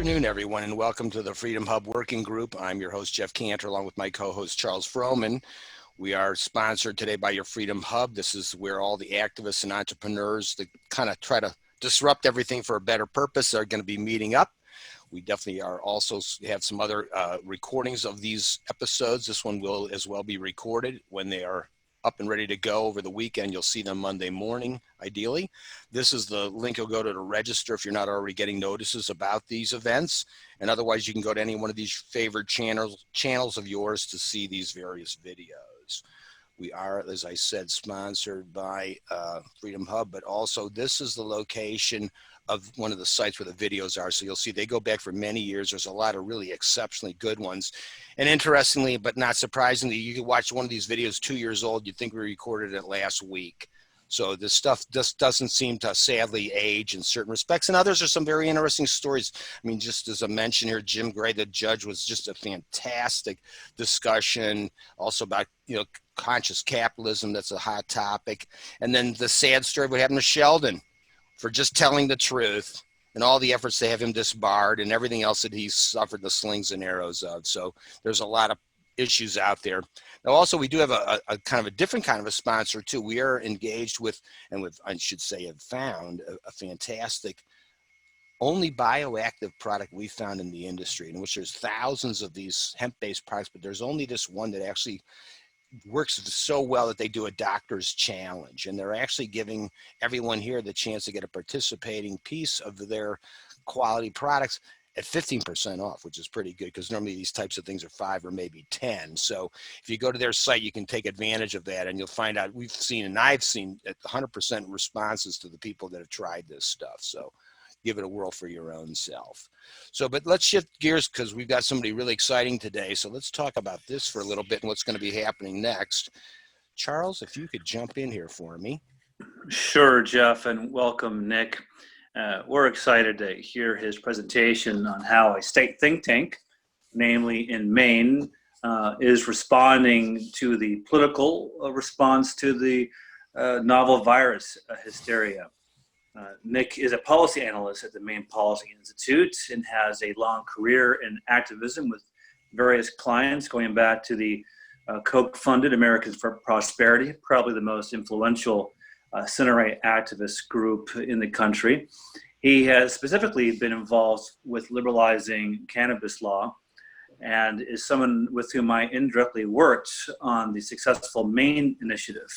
afternoon, everyone, and welcome to the Freedom Hub Working Group. I'm your host, Jeff Cantor, along with my co-host, Charles Froman. We are sponsored today by your Freedom Hub. This is where all the activists and entrepreneurs that kind of try to disrupt everything for a better purpose are going to be meeting up. We definitely are also have some other recordings of these episodes. This one will as well be recorded when they are up and ready to go over the weekend. You'll see them Monday morning, ideally. This is the link you'll go to register if you're not already getting notices about these events. And otherwise, you can go to any one of these favorite channels of yours to see these various videos. We are, as I said, sponsored by Freedom Hub, but also this is the location of one of the sites where the videos are. So you'll see they go back for many years. There's a lot of really exceptionally good ones. And interestingly, but not surprisingly, you can watch one of these videos 2 years old. You'd think we recorded it last week. So this stuff just doesn't seem to sadly age in certain respects. And others are some very interesting stories. I mean, just as a mention here, Jim Gray, the judge, was just a fantastic discussion also about, conscious capitalism. That's a hot topic. And then the sad story of what happened to Sheldon for just telling the truth and all the efforts to have him disbarred and everything else that he's suffered the slings and arrows of. So there's a lot of issues out there. Now, also, we do have a kind of a different kind of a sponsor too. We are engaged with, and with, I should say, have found a fantastic, only bioactive product we found in the industry, in which there's thousands of these hemp-based products, but there's only this one that actually works so well that they do a doctor's challenge, and they're actually giving everyone here the chance to get a participating piece of their quality products at 15% off, which is pretty good because normally these types of things are 5 or maybe 10. So if you go to their site, you can take advantage of that, and you'll find out we've seen, and I've seen 100% responses to the people that have tried this stuff. So give it a whirl for your own self. So, but let's shift gears because we've got somebody really exciting today. So let's talk about this for a little bit and what's going to be happening next. Charles, if you could jump in here for me. Sure, Jeff, and welcome, Nick. We're excited to hear his presentation on how a state think tank, namely in Maine, is responding to the political response to the novel virus hysteria. Nick is a policy analyst at the Maine Policy Institute and has a long career in activism with various clients going back to the Koch-funded Americans for Prosperity, probably the most influential center-right activist group in the country. He has specifically been involved with liberalizing cannabis law and is someone with whom I indirectly worked on the successful Maine initiative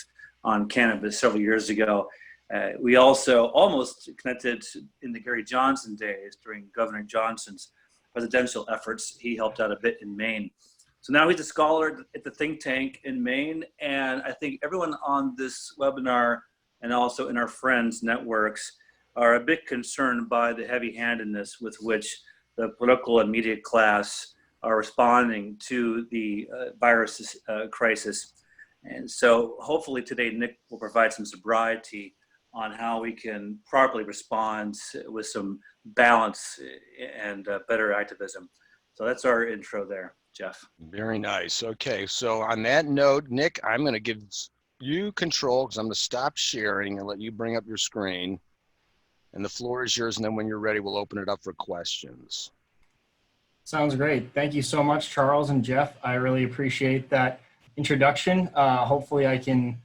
on cannabis several years ago. We also almost connected in the Gary Johnson days during Governor Johnson's presidential efforts. He helped out a bit in Maine. So now he's a scholar at the think tank in Maine, and I think everyone on this webinar and also in our friends' networks are a bit concerned by the heavy-handedness with which the political and media class are responding to the virus crisis. And so hopefully today Nick will provide some sobriety on how we can properly respond with some balance and better activism. So that's our intro there, Jeff. Very nice. Okay, so on that note, Nick, I'm going to give you control because I'm going to stop sharing and let you bring up your screen. And the floor is yours, and then when you're ready, we'll open it up for questions. Sounds great. Thank you so much, Charles and Jeff. I really appreciate that introduction. Hopefully I can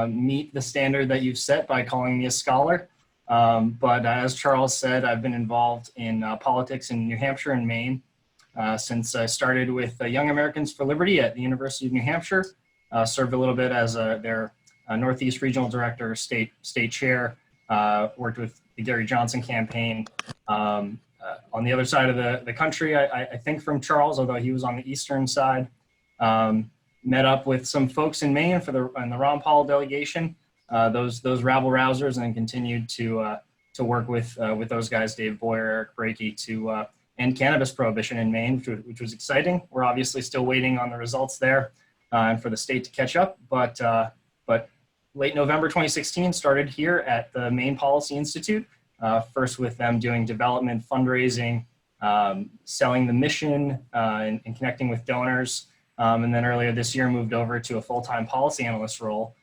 meet the standard that you've set by calling me a scholar. But as Charles said, I've been involved in politics in New Hampshire and Maine since I started with Young Americans for Liberty at the University of New Hampshire. Served a little bit as their Northeast Regional Director, state chair, worked with the Gary Johnson campaign. On the other side of the country, I think from Charles, although he was on the eastern side, met up with some folks in Maine for the Ron Paul delegation, those rabble rousers, and then continued to work with those guys, Dave Boyer, Eric Brakey, to end cannabis prohibition in Maine, which was exciting. We're obviously still waiting on the results there and for the state to catch up. But late November 2016, started here at the Maine Policy Institute, first with them doing development, fundraising, selling the mission, and connecting with donors. And then earlier this year moved over to a full-time policy analyst role.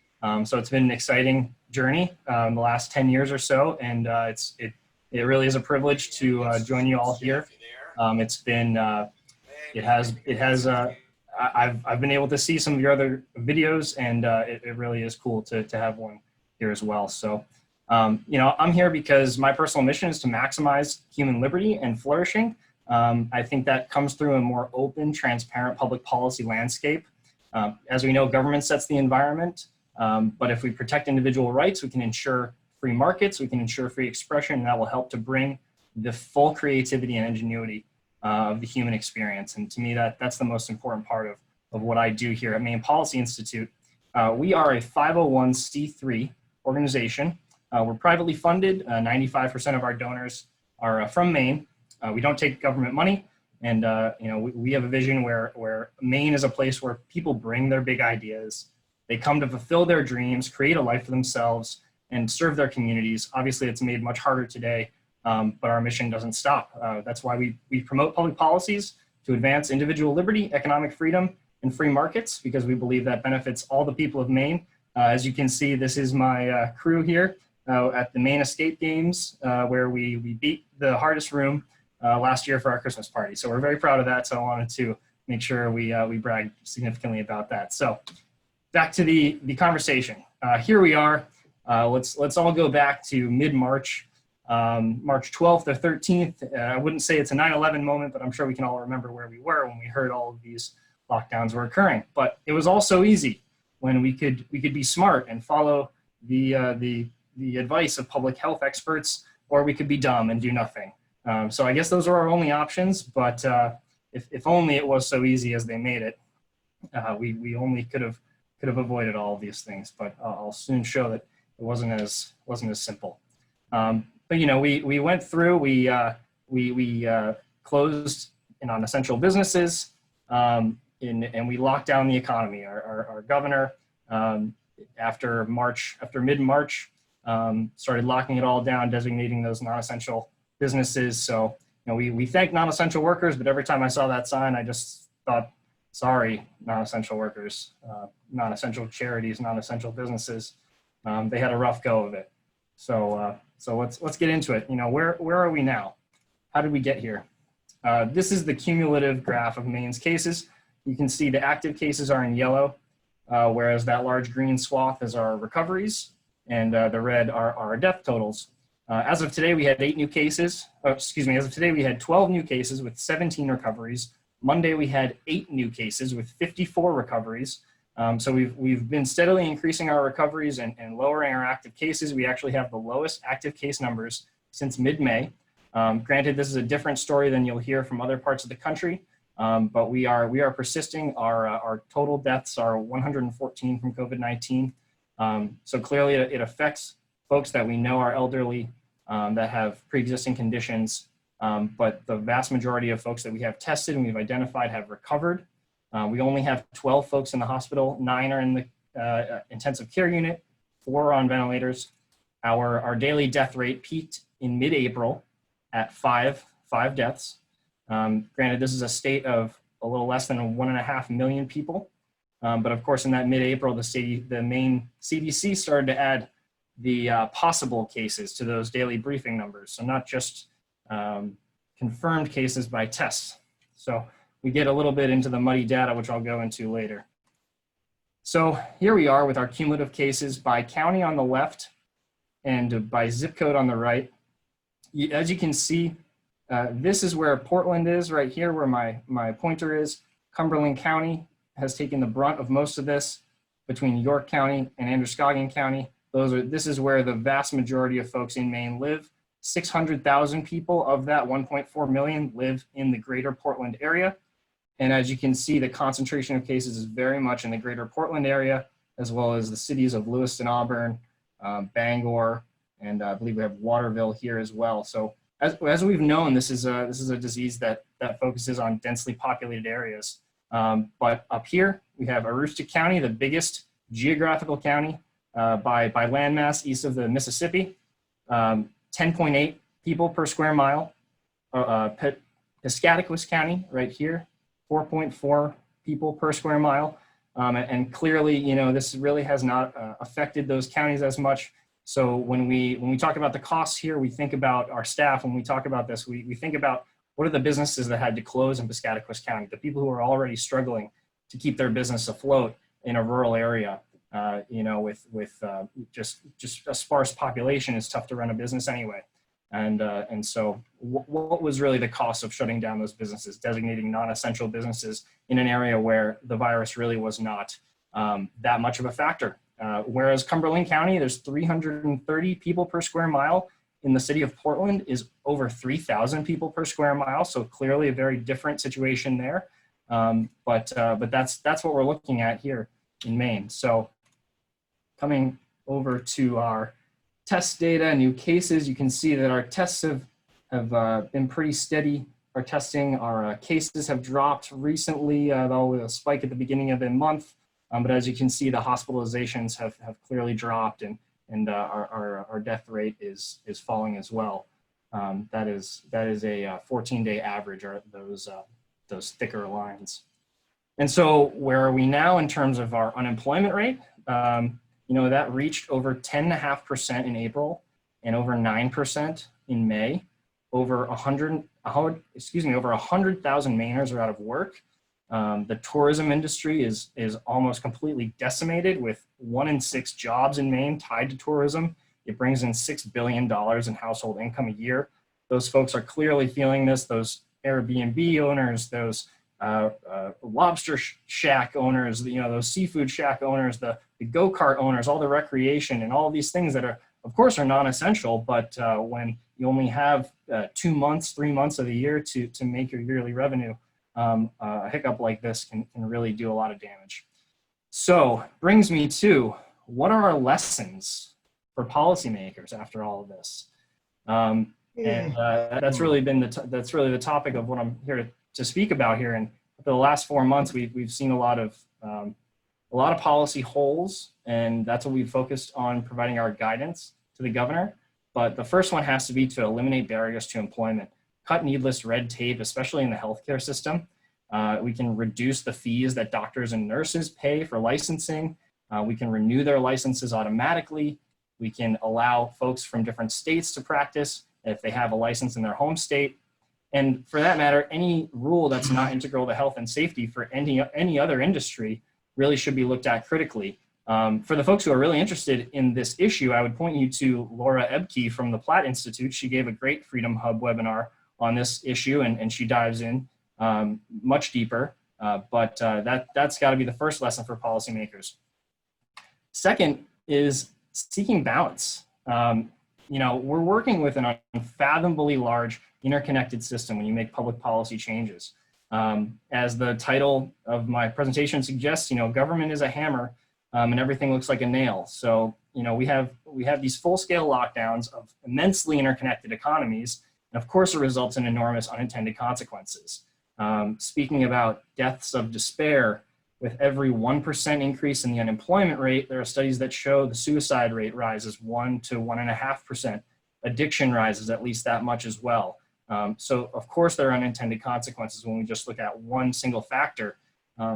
So it's been an exciting journey the last 10 years or so, and it really is a privilege to join you all here It's been, I've been able to see some of your other videos, and it really is cool to have one here as well. So, I'm here because my personal mission is to maximize human liberty and flourishing. I think that comes through a more open, transparent public policy landscape. As we know, government sets the environment, but if we protect individual rights, we can ensure free markets, we can ensure free expression, and that will help to bring the full creativity and ingenuity of the human experience. And to me, that's the most important part of what I do here at Maine Policy Institute. We are a 501c3 organization. We're privately funded. 95% of our donors are from Maine. We don't take government money. And we have a vision where Maine is a place where people bring their big ideas. They come to fulfill their dreams, create a life for themselves, and serve their communities. Obviously, it's made much harder today, but our mission doesn't stop. That's why we promote public policies to advance individual liberty, economic freedom, and free markets, because we believe that benefits all the people of Maine. As you can see, this is my crew here at the Maine Escape Games, where we beat the hardest room last year for our Christmas party. So we're very proud of that. So I wanted to make sure we brag significantly about that. So back to the conversation. Here we are. Let's all go back to mid-March, March 12th or 13th. I wouldn't say it's a 9/11 moment, but I'm sure we can all remember where we were when we heard all of these lockdowns were occurring. But it was all so easy when we could be smart and follow the advice of public health experts, or we could be dumb and do nothing. So I guess those are our only options, but if only it was so easy as they made it, we only could have avoided all of these things. But I'll soon show that it wasn't as simple. But we went through. We closed non-essential businesses, and we locked down the economy. Our governor, after mid-March, started locking it all down, designating those non-essential businesses. So, we thank non-essential workers, but every time I saw that sign, I just thought, sorry, non-essential workers, non-essential charities, non-essential businesses. They had a rough go of it. So let's get into it. Where are we now? How did we get here? This is the cumulative graph of Maine's cases. You can see the active cases are in yellow, whereas that large green swath is our recoveries, and the red are our death totals. As of today, we had 8 new cases. As of today, we had 12 new cases with 17 recoveries. Monday, we had 8 new cases with 54 recoveries. So we've been steadily increasing our recoveries and lowering our active cases. We actually have the lowest active case numbers since mid-May. Granted, this is a different story than you'll hear from other parts of the country, but we are persisting. Our total deaths are 114 from COVID-19. So clearly it affects folks that we know are elderly, that have pre-existing conditions, but the vast majority of folks that we have tested and we've identified have recovered. We only have 12 folks in the hospital, 9 are in the intensive care unit, 4 are on ventilators. Our daily death rate peaked in mid-April at 5 deaths. Granted, this is a state of a little less than 1.5 million people. But of course, in that mid-April, the Maine CDC started to add the possible cases to those daily briefing numbers. So not just confirmed cases by tests. So we get a little bit into the muddy data, which I'll go into later. So here we are with our cumulative cases by county on the left and by zip code on the right. As you can see, this is where Portland is, right here where my pointer is. Cumberland County has taken the brunt of most of this. Between York County and Androscoggin County, this is where the vast majority of folks in Maine live. 600,000 people of that 1.4 million live in the greater Portland area. And as you can see, the concentration of cases is very much in the greater Portland area, as well as the cities of Lewiston, Auburn, Bangor, and I believe we have Waterville here as well. So as we've known, this is a disease that focuses on densely populated areas. But up here, we have Aroostook County, the biggest geographical county by landmass east of the Mississippi, 10.8 people per square mile. Piscataquis County, right here, 4.4 people per square mile. And clearly, this really has not affected those counties as much. So when we talk about the costs here, we think about our staff. When we talk about this, we think about what are the businesses that had to close in Piscataquis County, the people who are already struggling to keep their business afloat in a rural area. With just a sparse population, it's tough to run a business anyway. And so what was really the cost of shutting down those businesses, designating non-essential businesses in an area where the virus really was not that much of a factor? Whereas Cumberland County, there's 330 people per square mile. In the city of Portland is over 3,000 people per square mile. So clearly a very different situation there. But that's what we're looking at here in Maine. So coming over to our test data, new cases, you can see that our tests have been pretty steady. Our testing, our cases have dropped recently, though with a spike at the beginning of the month. But as you can see, the hospitalizations have clearly dropped, and our death rate is falling as well. That is a 14-day average, are those thicker lines. And so where are we now in terms of our unemployment rate? That reached over 10.5% in April and over 9% in May. Over 100,000 Mainers are out of work. The tourism industry is almost completely decimated, with 1 in 6 jobs in Maine tied to tourism. It brings in $6 billion in household income a year. Those folks are clearly feeling this. Those Airbnb owners, those lobster shack owners, those seafood shack owners, the go-kart owners, all the recreation and all of these things that are, of course, are non-essential, but when you only have 2 months, 3 months of the year to make your yearly revenue, a hiccup like this can really do a lot of damage. So brings me to, what are our lessons for policymakers after all of this? That's really the topic of what I'm here to speak about here. And for the last 4 months, we've seen a lot of policy holes, and that's what we've focused on, providing our guidance to the governor. But the first one has to be to eliminate barriers to employment, cut needless red tape, especially in the healthcare system. We can reduce the fees that doctors and nurses pay for licensing. We can renew their licenses automatically. We can allow folks from different states to practice if they have a license in their home state. And for that matter, any rule that's not integral to health and safety for any other industry really should be looked at critically. For the folks who are really interested in this issue, I would point you to Laura Ebke from the Platt Institute. She gave a great Freedom Hub webinar on this issue, and she dives in much deeper. But that's got to be the first lesson for policymakers. Second is seeking balance. We're working with an unfathomably large interconnected system when you make public policy changes. As the title of my presentation suggests, government is a hammer, and everything looks like a nail. So, we have these full-scale lockdowns of immensely interconnected economies, and of course it results in enormous unintended consequences. Speaking about deaths of despair, with every 1% increase in the unemployment rate, there are studies that show the suicide rate rises 1 to 1.5%. Addiction rises at least that much as well. So of course there are unintended consequences when we just look at one single factor.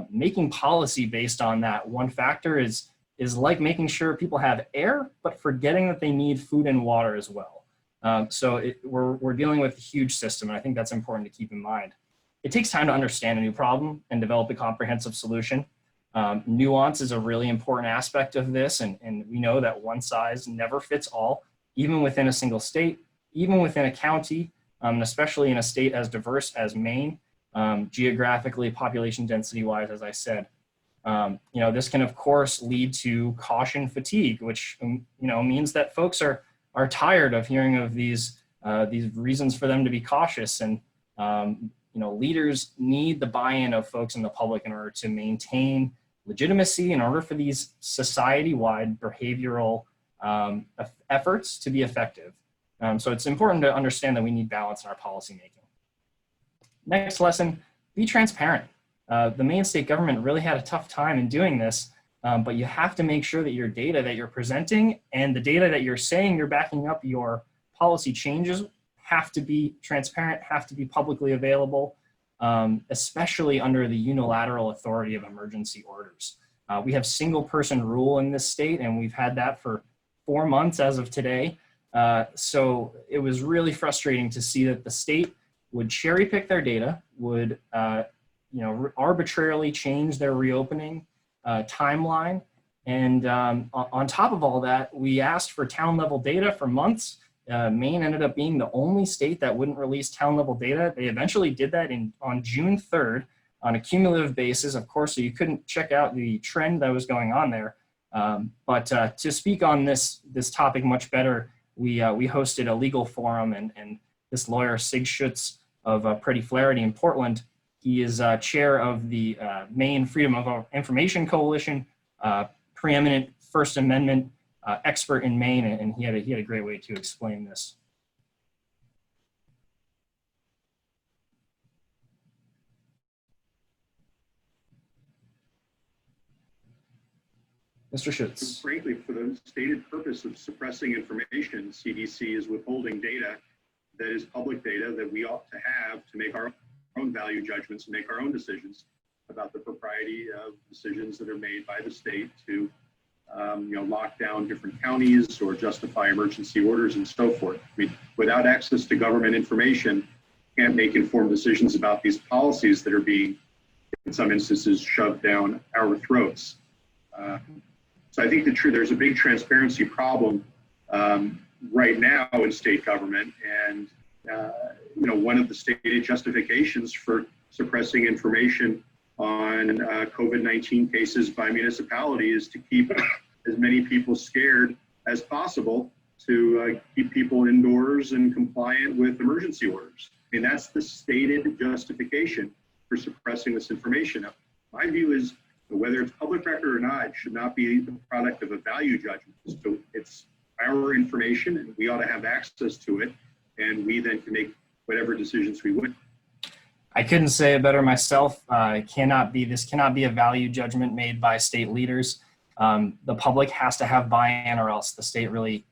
Making policy based on that one factor is like making sure people have air, but forgetting that they need food and water as well. We're dealing with a huge system, and I think that's important to keep in mind. It takes time to understand a new problem and develop a comprehensive solution. Nuance is a really important aspect of this, and we know that one size never fits all, even within a single state, even within a county, and especially in a state as diverse as Maine, geographically, population density-wise, as I said. This can, of course, lead to caution fatigue, which means that folks are tired of hearing of these reasons for them to be cautious, and leaders need the buy-in of folks in the public in order to maintain legitimacy, in order for these society-wide behavioral efforts to be effective. So it's important to understand that we need balance in our policymaking. Next lesson, be transparent. The Maine state government really had a tough time in doing this, but you have to make sure that your data that you're presenting and the data that you're saying you're backing up your policy changes have to be transparent, have to be publicly available, especially under the unilateral authority of emergency orders. We have single person rule in this state, and we've had that for 4 months as of today. So it was really frustrating to see that the state would cherry pick their data, would arbitrarily change their reopening timeline. And on top of all that, we asked for town level data for months. Maine ended up being the only state that wouldn't release town level data. They eventually did that on June 3rd on a cumulative basis, of course, so you couldn't check out the trend that was going on there. But to speak on this topic much better, we hosted a legal forum, and this lawyer, Sig Schutz of Pretty Flaherty in Portland, he is chair of the Maine Freedom of Information Coalition, preeminent First Amendment expert in Maine, and he had a great way to explain this. Mr. Schutz. Frankly, for the stated purpose of suppressing information, CDC is withholding data that is public data that we ought to have to make our own value judgments and make our own decisions about the propriety of decisions that are made by the state to lock down different counties or justify emergency orders and so forth. I mean, without access to government information, can't make informed decisions about these policies that are being, in some instances, shoved down our throats. So I think there's a big transparency problem right now in state government, and one of the stated justifications for suppressing information on COVID-19 cases by municipality is to keep as many people scared as possible, to keep people indoors and compliant with emergency orders. I mean, that's the stated justification for suppressing this information. Now, my view is whether it's public record or not, it should not be the product of a value judgment. So it's our information, and we ought to have access to it, and we then can make whatever decisions we would. I couldn't say it better myself. This cannot be a value judgment made by state leaders. The public has to have buy-in, or else the state really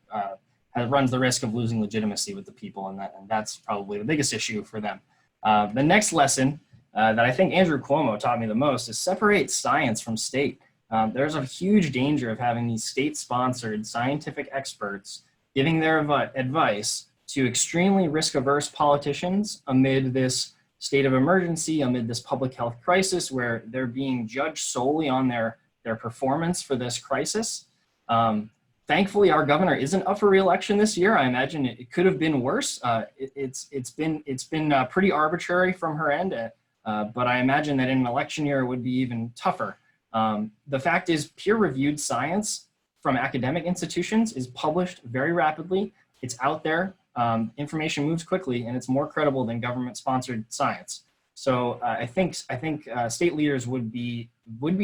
runs the risk of losing legitimacy with the people, and that's probably the biggest issue for them. The next lesson that I think Andrew Cuomo taught me the most is separate science from state. There's a huge danger of having these state-sponsored scientific experts giving their advice to extremely risk-averse politicians amid this state of emergency, amid this public health crisis where they're being judged solely on their performance for this crisis. Thankfully, our governor isn't up for re-election this year. I imagine it could have been worse. It's been pretty arbitrary from her end, but I imagine that in an election year it would be even tougher. The fact is, peer-reviewed science from academic institutions is published very rapidly. It's out there. Information moves quickly, and it's more credible than government-sponsored science. So I think state leaders would be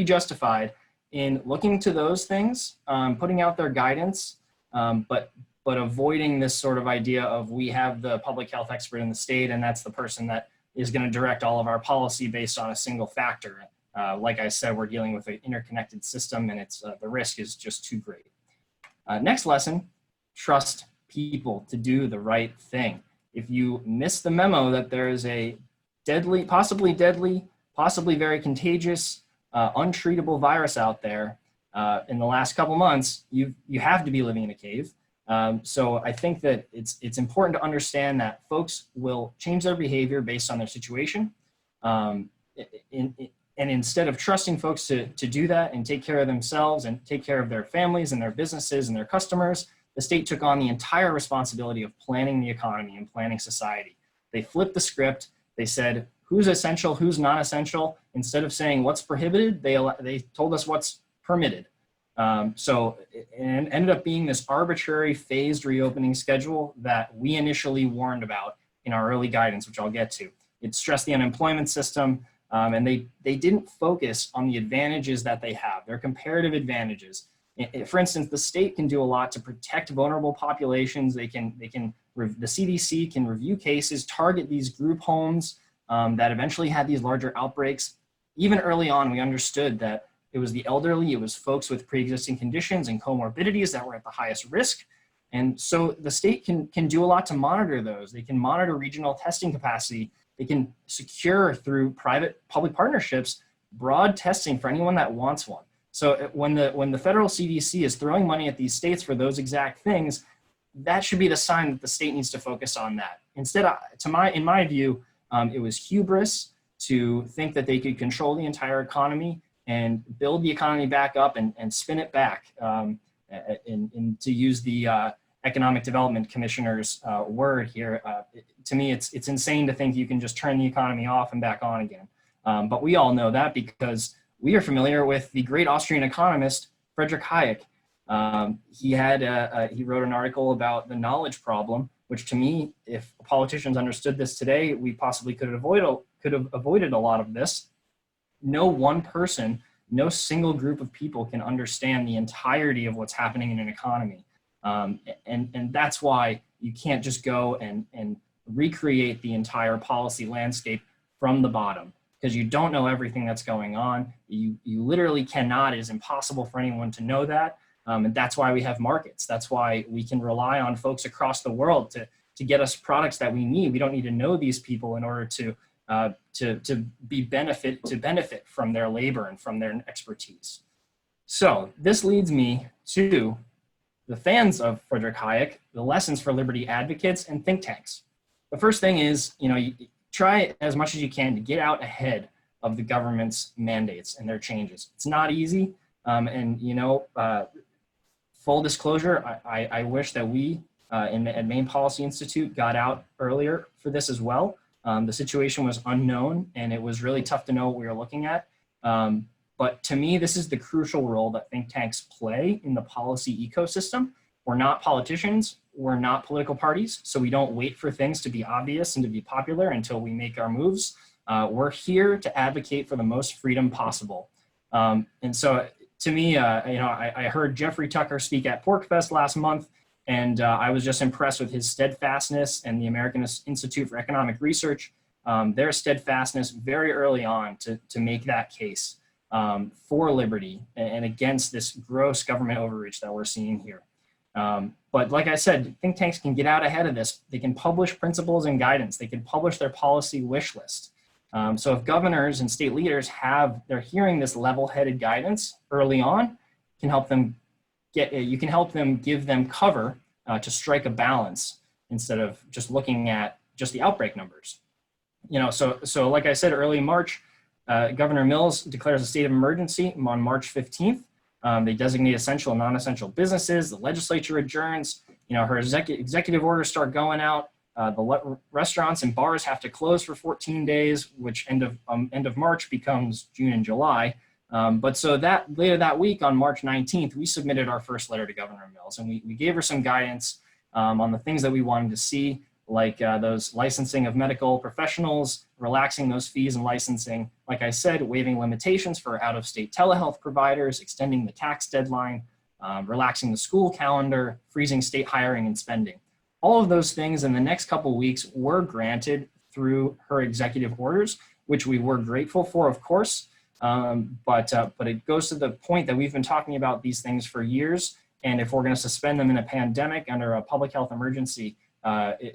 justified in looking to those things, putting out their guidance, but avoiding this sort of idea of we have the public health expert in the state, and that's the person that is going to direct all of our policy based on a single factor. Like I said, we're dealing with an interconnected system, and the risk is just too great. Next lesson: trust people to do the right thing. If you miss the memo that there is a possibly very contagious, untreatable virus out there in the last couple months, you have to be living in a cave. So I think that it's important to understand that folks will change their behavior based on their situation. And instead of trusting folks to do that and take care of themselves and take care of their families and their businesses and their customers, the state took on the entire responsibility of planning the economy and planning society. They flipped the script. They said, who's essential, who's not essential. Instead of saying what's prohibited, they told us what's permitted. So it ended up being this arbitrary phased reopening schedule that we initially warned about in our early guidance, which I'll get to. It stressed the unemployment system, and they didn't focus on the advantages that they have, their comparative advantages. For instance, the state can do a lot to protect vulnerable populations. The CDC can review cases, target these group homes that eventually had these larger outbreaks. Even early on, we understood that it was the elderly, it was folks with pre-existing conditions and comorbidities that were at the highest risk. And so the state can do a lot to monitor those. They can monitor regional testing capacity. They can secure through private-public partnerships broad testing for anyone that wants one. So when the federal CDC is throwing money at these states for those exact things, that should be the sign that the state needs to focus on that. instead, in my view, it was hubris to think that they could control the entire economy and build the economy back up and spin it back. And to use the Economic Development Commissioner's word here, to me, it's insane to think you can just turn the economy off and back on again. But we all know that because we are familiar with the great Austrian economist, Friedrich Hayek. He wrote an article about the knowledge problem, which to me, if politicians understood this today, we possibly could have avoided a lot of this. No one person, no single group of people can understand the entirety of what's happening in an economy. And that's why you can't just go and recreate the entire policy landscape from the bottom, because you don't know everything that's going on. You literally cannot. It is impossible for anyone to know that. And that's why we have markets. That's why we can rely on folks across the world to get us products that we need. We don't need to know these people in order to benefit from their labor and from their expertise. So this leads me to the fans of Friedrich Hayek, the lessons for liberty advocates and think tanks. The first thing is, you try as much as you can to get out ahead of the government's mandates and their changes. It's not easy. Full disclosure, I wish that we at Maine Policy Institute got out earlier for this as well. The situation was unknown and it was really tough to know what we were looking at. But to me, this is the crucial role that think tanks play in the policy ecosystem. We're not politicians, we're not political parties, so we don't wait for things to be obvious and to be popular until we make our moves. We're here to advocate for the most freedom possible. And so to me, I heard Jeffrey Tucker speak at PorcFest last month, and I was just impressed with his steadfastness and the American Institute for Economic Research, their steadfastness very early on to make that case for liberty and against this gross government overreach that we're seeing here. But like I said, think tanks can get out ahead of this. They can publish principles and guidance. They can publish their policy wish list. So if governors and state leaders they're hearing this level-headed guidance early on, you can help them give them cover to strike a balance instead of just looking at just the outbreak numbers. So like I said, early March, Governor Mills declares a state of emergency on March 15th. They designate essential and non-essential businesses. The legislature adjourns. Her executive orders start going out. The restaurants and bars have to close for 14 days, which end of March becomes June and July. But so that later that week on March 19th, we submitted our first letter to Governor Mills, and we gave her some guidance on the things that we wanted to see, like those licensing of medical professionals, relaxing those fees and licensing. Like I said, waiving limitations for out-of-state telehealth providers, extending the tax deadline, relaxing the school calendar, freezing state hiring and spending. All of those things in the next couple of weeks were granted through her executive orders, which we were grateful for, of course. But it goes to the point that we've been talking about these things for years. And if we're going to suspend them in a pandemic under a public health emergency,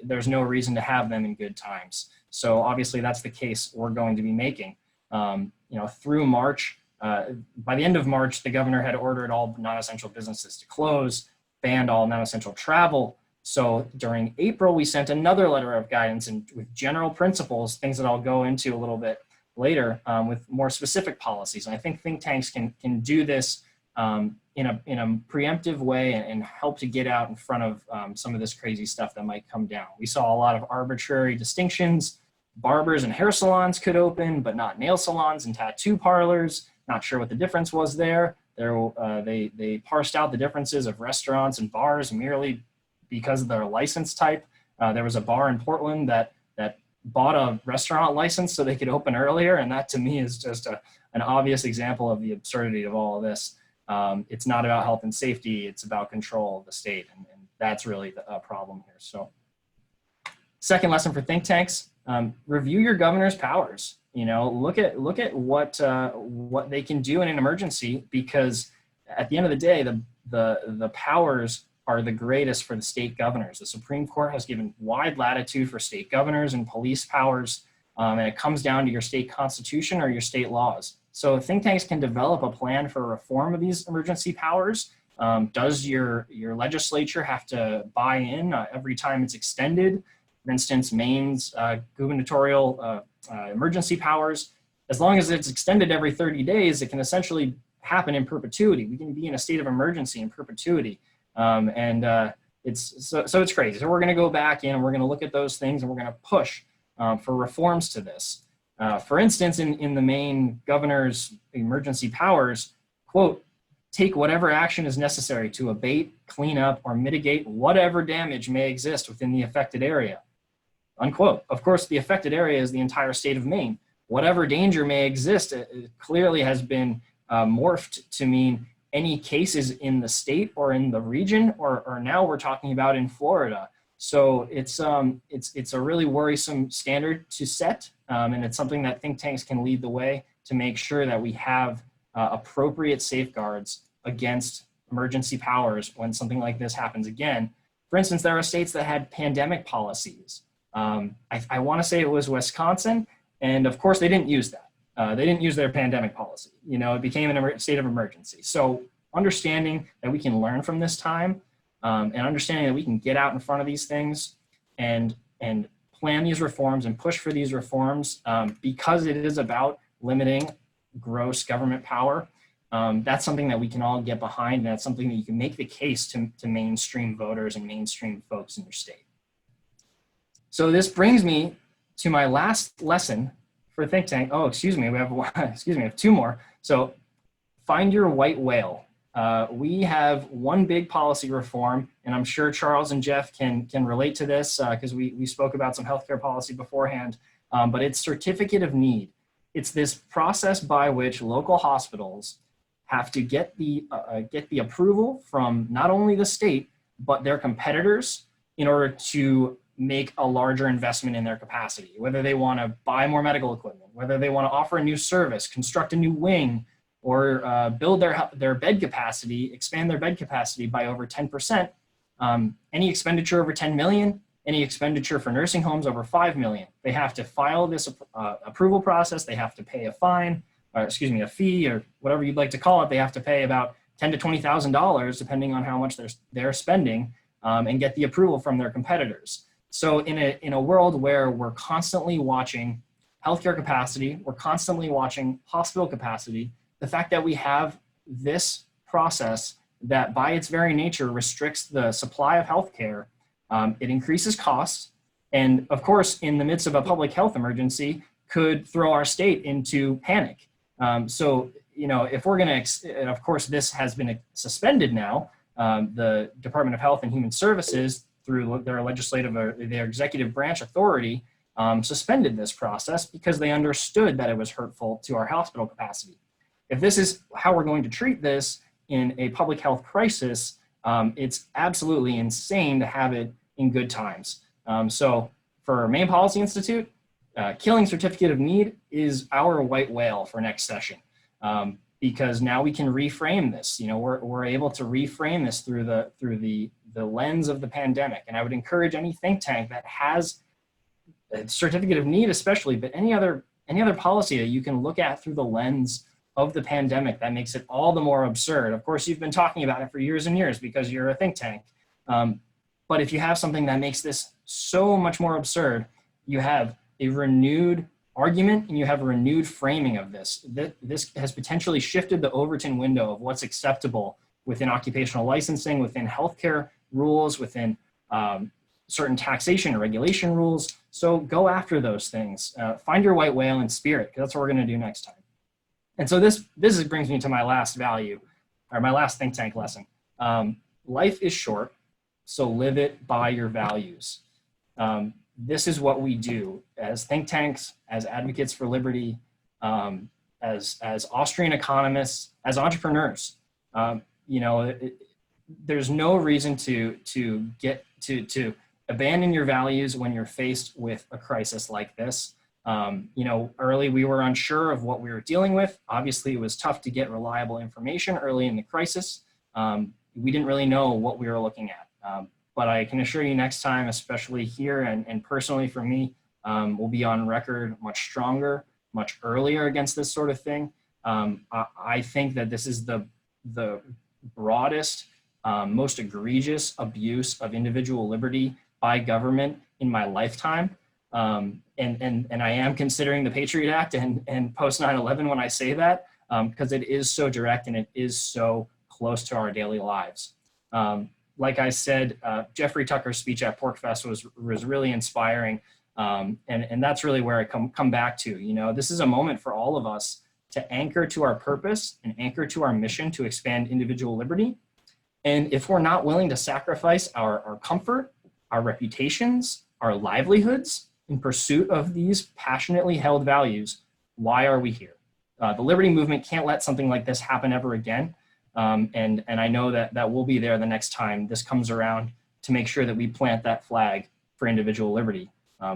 there's no reason to have them in good times. So obviously that's the case we're going to be making. Through March, by the end of March, the governor had ordered all non-essential businesses to close, banned all non-essential travel. So during April, we sent another letter of guidance and with general principles, things that I'll go into a little bit later, with more specific policies. And I think think tanks can do this in a preemptive way and help to get out in front of some of this crazy stuff that might come down. We saw a lot of arbitrary distinctions. Barbers and hair salons could open, but not nail salons and tattoo parlors. Not sure what the difference was there. They parsed out the differences of restaurants and bars merely because of their license type. There was a bar in Portland that bought a restaurant license so they could open earlier. And that to me is just an obvious example of the absurdity of all of this. It's not about health and safety, it's about control of the state. And that's really the problem here. So second lesson for think tanks, review your governor's powers. Look at what they can do in an emergency, because at the end of the day, the powers are the greatest for the state governors. The Supreme Court has given wide latitude for state governors and police powers, and it comes down to your state constitution or your state laws. So think tanks can develop a plan for reform of these emergency powers. Does your legislature have to buy in every time it's extended? For instance, Maine's gubernatorial emergency powers, as long as it's extended every 30 days, it can essentially happen in perpetuity. We can be in a state of emergency in perpetuity. It's crazy. So we're going to go back in and we're going to look at those things and we're going to push for reforms to this. For instance, in the Maine governor's emergency powers, quote, take whatever action is necessary to abate, clean up, or mitigate whatever damage may exist within the affected area, unquote. Of course, the affected area is the entire state of Maine. Whatever danger may exist, it clearly has been morphed to mean any cases in the state or in the region, or now we're talking about in Florida. So it's a really worrisome standard to set, and it's something that think tanks can lead the way to make sure that we have appropriate safeguards against emergency powers when something like this happens again. For instance, there are states that had pandemic policies. I want to say it was Wisconsin, and of course they didn't use that. They didn't use their pandemic policy. You know, it became a state of emergency. So understanding that we can learn from this time, and understanding that we can get out in front of these things and plan these reforms and push for these reforms, because it is about limiting gross government power. That's something that we can all get behind, and that's something that you can make the case to mainstream voters and mainstream folks in your state. So this brings me to my last lesson for think tank. Oh, excuse me, we have two more. So find your white whale. We have one big policy reform, and I'm sure Charles and Jeff can relate to this because we spoke about some healthcare policy beforehand, but it's certificate of need. It's this process by which local hospitals have to get the approval from not only the state, but their competitors in order to make a larger investment in their capacity, whether they want to buy more medical equipment, whether they want to offer a new service, construct a new wing, or build their bed capacity, expand their bed capacity by over 10%. Any expenditure over 10 million, any expenditure for nursing homes over 5 million, they have to file this approval process. They have to pay a fine, a fee, or whatever you'd like to call it. They have to pay about $10,000 to $20,000, depending on how much they're spending, and get the approval from their competitors. So in a world where we're constantly watching healthcare capacity, we're constantly watching hospital capacity, the fact that we have this process that by its very nature restricts the supply of healthcare, it increases costs, and of course, in the midst of a public health emergency, could throw our state into panic. So, you know, if we're going to, of course, this has been suspended now. The Department of Health and Human Services, through their legislative or their executive branch authority, suspended this process because they understood that it was hurtful to our hospital capacity. If this is how we're going to treat this in a public health crisis, it's absolutely insane to have it in good times. So for Maine Policy Institute, killing certificate of need is our white whale for next session, because now we can reframe this. You know, we're able to reframe this through the lens of the pandemic. And I would encourage any think tank that has a certificate of need, especially, but any other policy that you can look at through the lens of the pandemic that makes it all the more absurd. Of course, you've been talking about it for years and years because you're a think tank. But if you have something that makes this so much more absurd, you have a renewed argument and you have a renewed framing of this. This has potentially shifted the Overton window of what's acceptable within occupational licensing, within healthcare rules, within certain taxation and regulation rules. So go after those things. Find your white whale in spirit, because that's what we're going to do next time. And so this brings me to my last value, or my last think tank lesson. Life is short, so live it by your values. This is what we do as think tanks, as advocates for liberty, as Austrian economists, as entrepreneurs. You know, there's no reason to abandon your values when you're faced with a crisis like this. You know, early we were unsure of what we were dealing with. Obviously, it was tough to get reliable information early in the crisis. We didn't really know what we were looking at. But I can assure you next time, especially here and personally for me, we'll be on record much stronger, much earlier against this sort of thing. I think that this is the broadest, most egregious abuse of individual liberty by government in my lifetime. And I am considering the Patriot Act and post 9/11 when I say that, because it is so direct and it is so close to our daily lives. Like I said, Jeffrey Tucker's speech at PorcFest was really inspiring. And that's really where I come back to. You know, this is a moment for all of us to anchor to our purpose and anchor to our mission to expand individual liberty. And if we're not willing to sacrifice our comfort, our reputations, our livelihoods in pursuit of these passionately held values, why are we here? The Liberty Movement can't let something like this happen ever again. And I know that we'll be there the next time this comes around to make sure that we plant that flag for individual liberty,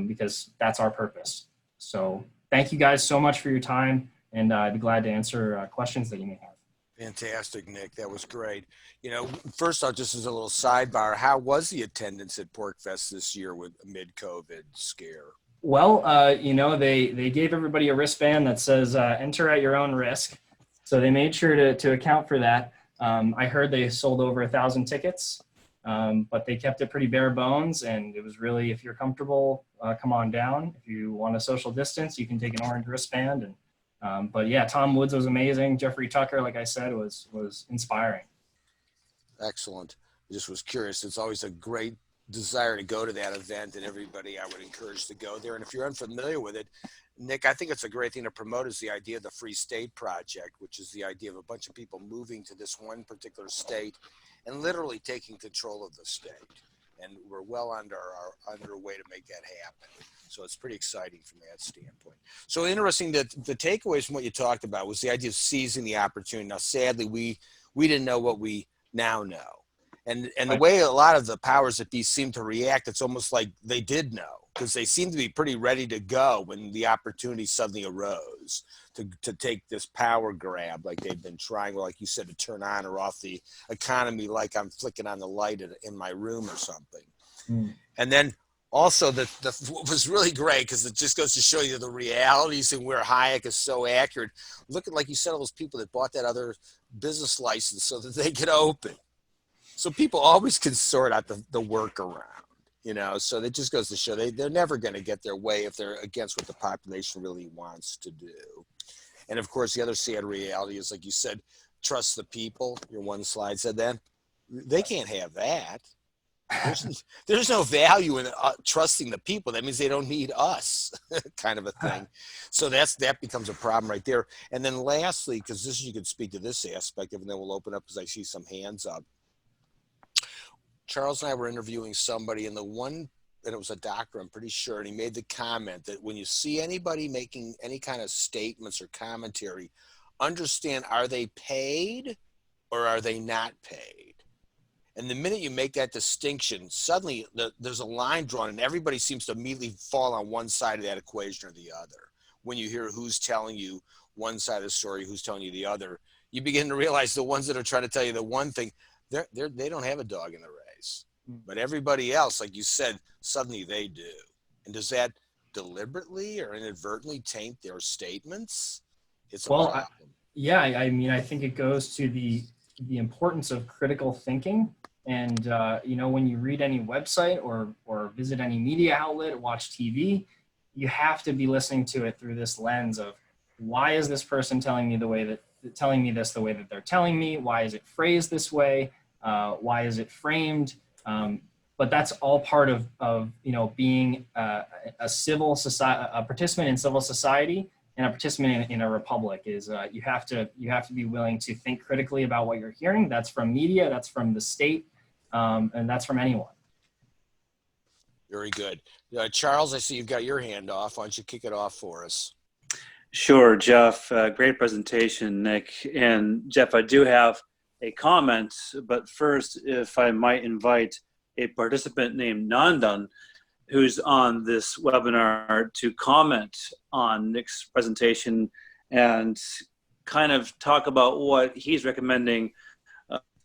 because that's our purpose. So thank you guys so much for your time, and I'd be glad to answer questions that you may have. Fantastic, Nick. That was great. You know, first off, just as a little sidebar, how was the attendance at PorcFest this year with amid COVID scare? Well, you know, they gave everybody a wristband that says enter at your own risk. So they made sure to account for that. I heard they sold over 1,000 tickets, but they kept it pretty bare bones. And it was really, if you're comfortable, come on down. If you want a social distance, you can take an orange wristband. And but yeah, Tom Woods was amazing. Jeffrey Tucker, like I said, was inspiring. Excellent. I just was curious. It's always a great desire to go to that event, and everybody I would encourage to go there. And if you're unfamiliar with it, Nick, I think it's a great thing to promote is the idea of the Free State Project, which is the idea of a bunch of people moving to this one particular state and literally taking control of the state. And we're well underway to make that happen. So it's pretty exciting from that standpoint. So interesting that the takeaways from what you talked about was the idea of seizing the opportunity. Now, sadly, we didn't know what we now know. And the way a lot of the powers that be seem to react, it's almost like they did know, because they seem to be pretty ready to go when the opportunity suddenly arose to take this power grab, like they've been trying, like you said, to turn on or off the economy, like I'm flicking on the light in my room or something. Mm. And then also what was really great, because it just goes to show you the realities and where Hayek is so accurate. Look at, like you said, all those people that bought that other business license so that they could open. So people always can sort out the workaround, you know, so that just goes to show they're never going to get their way if they're against what the population really wants to do. And of course, the other sad reality is, like you said, trust the people. Your one slide said that. They can't have that. There's no value in trusting the people. That means they don't need us, kind of a thing. So that becomes a problem right there. And then lastly, because you could speak to this aspect of, and then we'll open up because I see some hands up. Charles and I were interviewing somebody, and it was a doctor, I'm pretty sure, and he made the comment that when you see anybody making any kind of statements or commentary, understand, are they paid or are they not paid? And the minute you make that distinction, suddenly there's a line drawn, and everybody seems to immediately fall on one side of that equation or the other. When you hear who's telling you one side of the story, who's telling you the other, you begin to realize the ones that are trying to tell you the one thing, they don't have a dog in the race. But everybody else, like you said, suddenly they do. And does that deliberately or inadvertently taint their statements? It's a problem. I mean, I think it goes to the importance of critical thinking. And, you know, when you read any website or visit any media outlet, watch TV, you have to be listening to it through this lens of, why is this person telling me this the way that they're telling me? Why is it phrased this way? Why is it framed? But that's all part of you know, being a civil society, a participant in civil society, and a participant in a republic. Is you have to be willing to think critically about what you're hearing. That's from media, that's from the state, and that's from anyone. Very good. Charles, I see you've got your hand off. Why don't you kick it off for us? Sure, Jeff. Great presentation, Nick. And Jeff, I do have a comment, but first, if I might invite a participant named Nandan, who's on this webinar, to comment on Nick's presentation and kind of talk about what he's recommending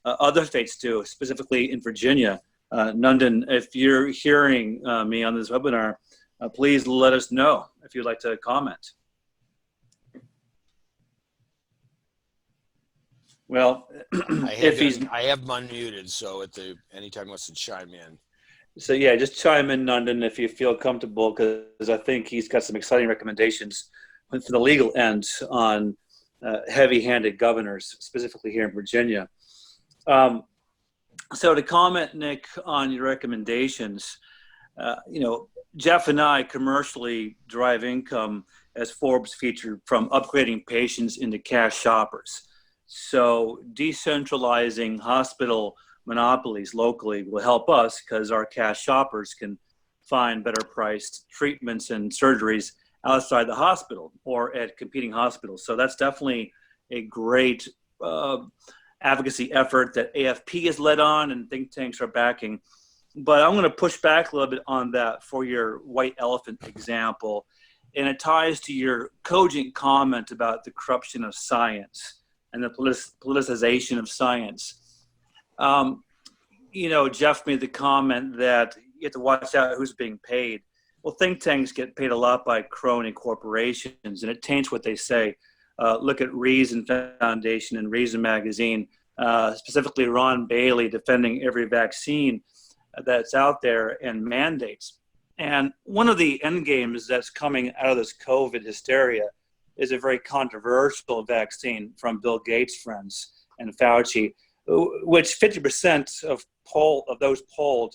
other states do, specifically in Virginia. Nandan, if you're hearing me on this webinar, please let us know if you'd like to comment. Well, I have him unmuted, so anytime he wants to chime in. So yeah, just chime in, Nundan, if you feel comfortable, because I think he's got some exciting recommendations for the legal end on heavy-handed governors, specifically here in Virginia. So to comment, Nick, on your recommendations, Jeff and I commercially derive income, as Forbes featured, from upgrading patients into cash shoppers. So decentralizing hospital monopolies locally will help us because our cash shoppers can find better priced treatments and surgeries outside the hospital or at competing hospitals. So that's definitely a great advocacy effort that AFP is led on and think tanks are backing. But I'm going to push back a little bit on that for your white elephant example. And it ties to your cogent comment about the corruption of science and the politicization of science. Jeff made the comment that you have to watch out who's being paid. Well, think tanks get paid a lot by crony corporations, and it taints what they say. Look at Reason Foundation and Reason Magazine, specifically Ron Bailey defending every vaccine that's out there and mandates. And one of the end games that's coming out of this COVID hysteria is a very controversial vaccine from Bill Gates' friends and Fauci, which 50% of those polled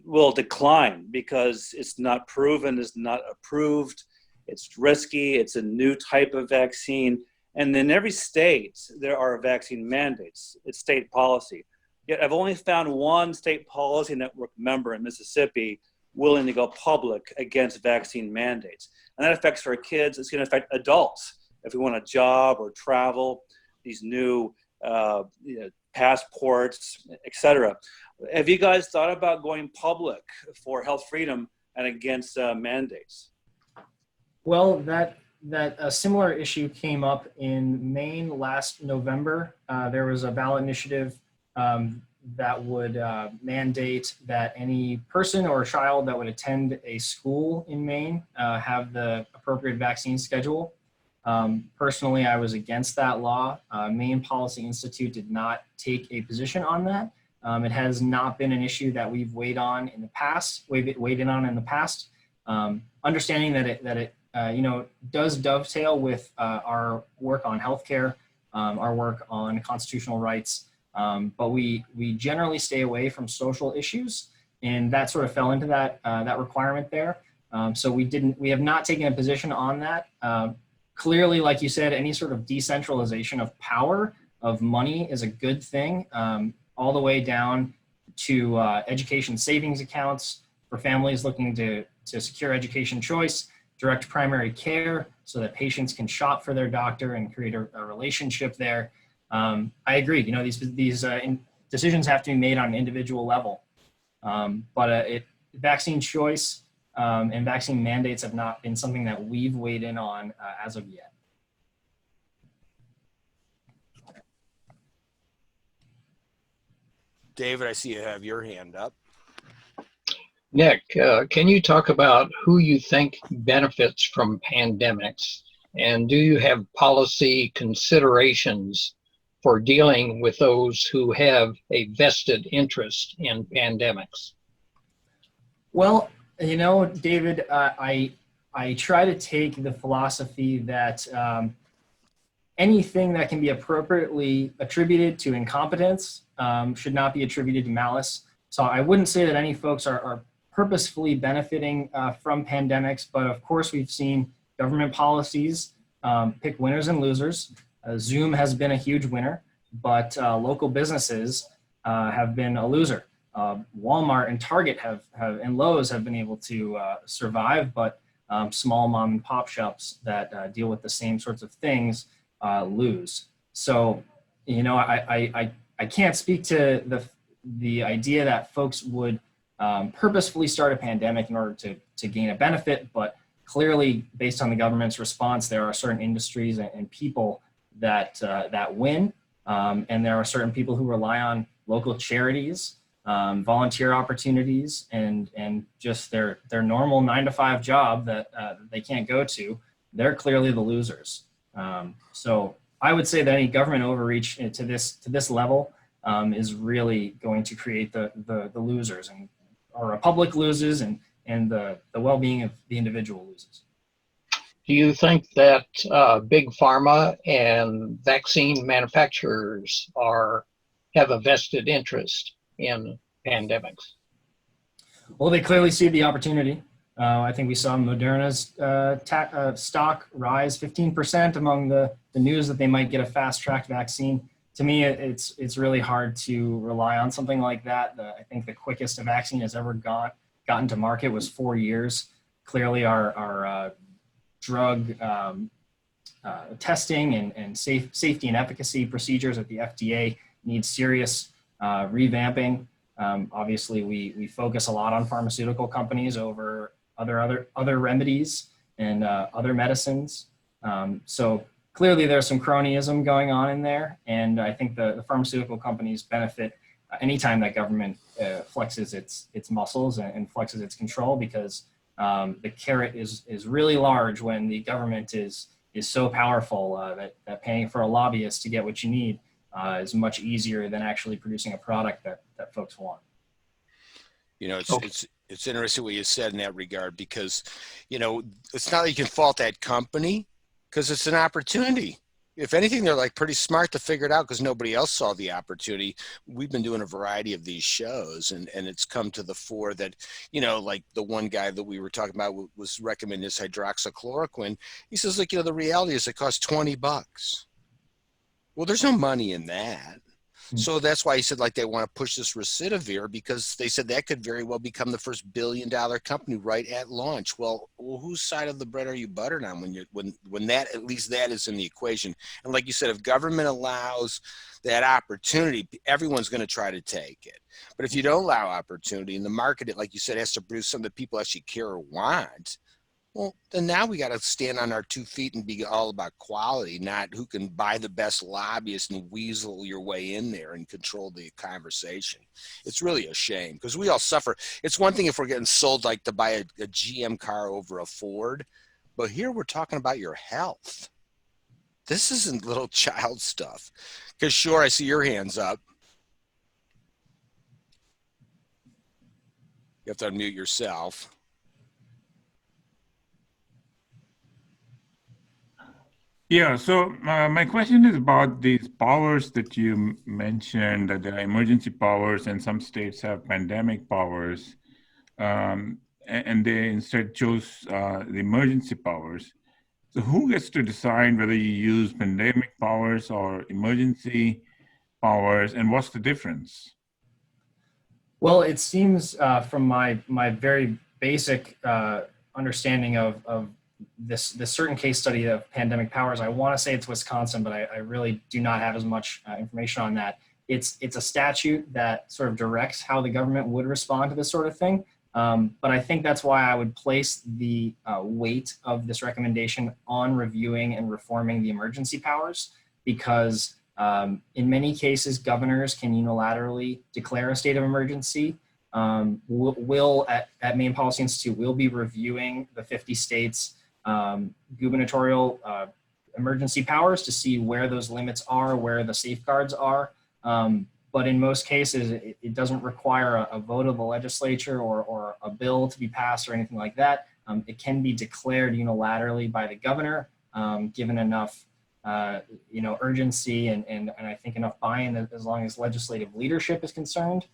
will decline because it's not proven, it's not approved, it's risky, it's a new type of vaccine. And in every state, there are vaccine mandates. It's state policy. Yet I've only found one state policy network member in Mississippi willing to go public against vaccine mandates. And that affects our kids. It's going to affect adults. If we want a job or travel, these new passports, etc. Have you guys thought about going public for health freedom and against mandates? Well, that a similar issue came up in Maine last November. There was a ballot initiative that would mandate that any person or child that would attend a school in Maine have the appropriate vaccine schedule. Personally, I was against that law. Maine Policy Institute did not take a position on that. It has not been an issue that we've weighed in on in the past. Understanding that it does dovetail with our work on healthcare, our work on constitutional rights, but we generally stay away from social issues, and that sort of fell into that requirement there. So we have not taken a position on that. Clearly, like you said, any sort of decentralization of power, of money is a good thing, all the way down to education savings accounts for families looking to secure education choice, direct primary care so that patients can shop for their doctor and create a relationship there. I agree, these decisions have to be made on an individual level, but vaccine choice and vaccine mandates have not been something that we've weighed in on as of yet. David, I see you have your hand up. Nick, can you talk about who you think benefits from pandemics? And do you have policy considerations for dealing with those who have a vested interest in pandemics? Well, David, I try to take the philosophy that anything that can be appropriately attributed to incompetence should not be attributed to malice. So I wouldn't say that any folks are purposefully benefiting from pandemics, but of course we've seen government policies pick winners and losers. Zoom has been a huge winner, but local businesses have been a loser. Walmart and Target and Lowe's have been able to survive, but small mom and pop shops that deal with the same sorts of things lose. So, I can't speak to the idea that folks would purposefully start a pandemic in order to gain a benefit, but clearly, based on the government's response, there are certain industries and people that win, and there are certain people who rely on local charities, volunteer opportunities, and just their normal 9-to-5 job that they can't go to. They're clearly the losers. So I would say that any government overreach to this level is really going to create the losers, and our republic loses, and the well-being of the individual loses. Do you think that big pharma and vaccine manufacturers have a vested interest in pandemics? Well, they clearly see the opportunity. I think we saw Moderna's stock rise 15% among the news that they might get a fast-track vaccine. To me, it's really hard to rely on something like that. I think the quickest a vaccine has ever gotten to market was 4 years. Clearly, our drug testing and safety and efficacy procedures at the FDA need serious revamping. Obviously, we focus a lot on pharmaceutical companies over other remedies and other medicines. So clearly, there's some cronyism going on in there, and I think the pharmaceutical companies benefit anytime that government flexes its muscles and flexes its control, because the carrot is really large when the government is so powerful that paying for a lobbyist to get what you need is much easier than actually producing a product that folks want. You know, it's interesting what you said in that regard, because, you know, it's not like you can fault that company, because it's an opportunity. If anything, they're like pretty smart to figure it out because nobody else saw the opportunity. We've been doing a variety of these shows, and it's come to the fore that, you know, like the one guy that we were talking about was recommending this hydroxychloroquine. He says, like, you know, the reality is it costs $20. Well, there's no money in that. So that's why he said, like, they want to push this Recidivir, because they said that could very well become the first billion-dollar company right at launch. Well, whose side of the bread are you buttered on when that, at least that is in the equation? And like you said, if government allows that opportunity, everyone's going to try to take it. But if you don't allow opportunity, and the market, like you said, has to produce something that people actually care or want, well, then now we got to stand on our 2 feet and be all about quality, not who can buy the best lobbyist and weasel your way in there and control the conversation. It's really a shame, because we all suffer. It's one thing if we're getting sold like to buy a GM car over a Ford, but here we're talking about your health. This isn't little child stuff. Because sure, I see your hands up. You have to unmute yourself. Yeah, so my question is about these powers that you mentioned, that there are emergency powers and some states have pandemic powers, and they instead chose the emergency powers. So who gets to decide whether you use pandemic powers or emergency powers, and what's the difference? Well, it seems from my very basic understanding of this certain case study of pandemic powers, I want to say it's Wisconsin, but I really do not have as much information on that. It's a statute that sort of directs how the government would respond to this sort of thing. But I think that's why I would place the weight of this recommendation on reviewing and reforming the emergency powers, because in many cases, governors can unilaterally declare a state of emergency. We'll at Maine Policy Institute, we'll be reviewing the 50 states' gubernatorial emergency powers to see where those limits are, where the safeguards are. But in most cases, it doesn't require a vote of the legislature or a bill to be passed or anything like that. It can be declared unilaterally by the governor, given enough urgency and I think enough buy-in as long as legislative leadership is concerned.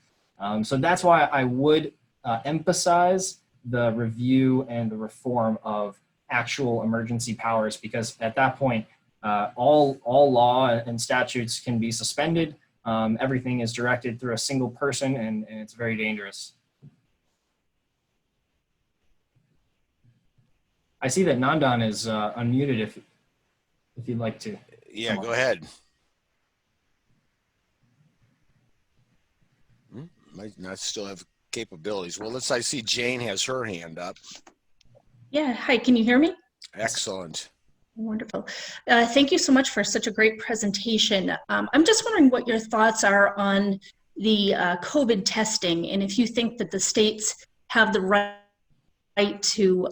So that's why I would emphasize the review and the reform of actual emergency powers, because at that point, all law and statutes can be suspended. Everything is directed through a single person, and it's very dangerous. I see that Nandan is unmuted if you'd like to. Yeah, go ahead. Might not still have capabilities. Well, I see Jane has her hand up. Yeah, hi, can you hear me? Excellent. Wonderful. Thank you so much for such a great presentation. I'm just wondering what your thoughts are on the COVID testing, and if you think that the states have the right to